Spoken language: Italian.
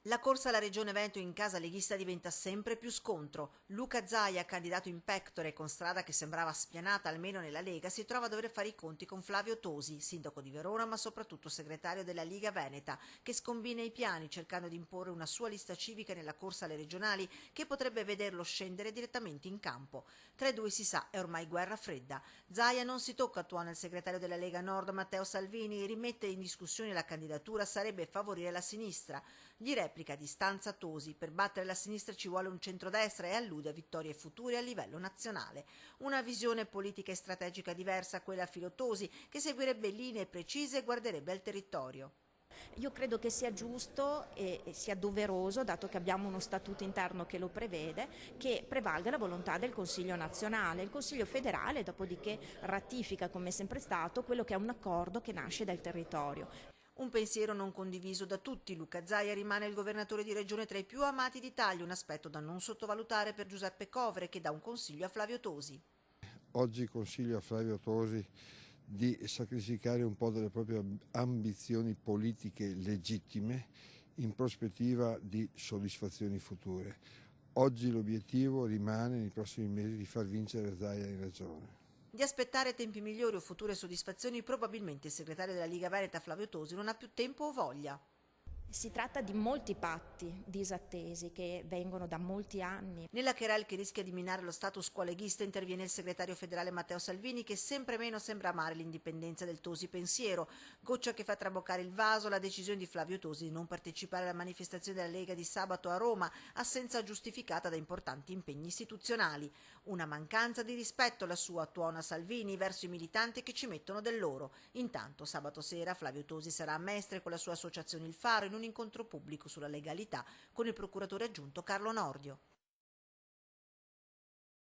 La corsa alla Regione Veneto in casa leghista diventa sempre più scontro. Luca Zaia, candidato in pectore con strada che sembrava spianata almeno nella Lega, si trova a dover fare i conti con Flavio Tosi, sindaco di Verona ma soprattutto segretario della Liga Veneta, che scombina i piani cercando di imporre una sua lista civica nella corsa alle regionali che potrebbe vederlo scendere direttamente in campo. Tra i due si sa, è ormai guerra fredda. Zaia non si tocca a tuono il segretario della Lega Nord Matteo Salvini, rimette in discussione la candidatura sarebbe favorire la sinistra. Gli replica a distanza Tosi, per battere la sinistra ci vuole un centrodestra e allude a vittorie future a livello nazionale. Una visione politica e strategica diversa a quella a filo Tosi, che seguirebbe linee precise e guarderebbe al territorio. Io credo che sia giusto e sia doveroso, dato che abbiamo uno statuto interno che lo prevede, che prevalga la volontà del Consiglio nazionale. Il Consiglio federale dopodiché ratifica, come è sempre stato, quello che è un accordo che nasce dal territorio. Un pensiero non condiviso da tutti, Luca Zaia rimane il governatore di regione tra i più amati d'Italia, un aspetto da non sottovalutare per Giuseppe Covere che dà un consiglio a Flavio Tosi. Oggi consiglio a Flavio Tosi di sacrificare un po' delle proprie ambizioni politiche legittime in prospettiva di soddisfazioni future. Oggi l'obiettivo rimane nei prossimi mesi di far vincere Zaia in regione. Di aspettare tempi migliori o future soddisfazioni probabilmente il segretario della Liga Veneta Flavio Tosi non ha più tempo o voglia. Si tratta di molti patti disattesi che vengono da molti anni. Nella querel che rischia di minare lo status quo leghista interviene il segretario federale Matteo Salvini che sempre meno sembra amare l'indipendenza del Tosi pensiero, goccia che fa traboccare il vaso la decisione di Flavio Tosi di non partecipare alla manifestazione della Lega di sabato a Roma, assenza giustificata da importanti impegni istituzionali. Una mancanza di rispetto la sua, tuona Salvini, verso i militanti che ci mettono del loro. Intanto sabato sera Flavio Tosi sarà a Mestre con la sua associazione Il Faro in un incontro pubblico sulla legalità con il procuratore aggiunto Carlo Nordio.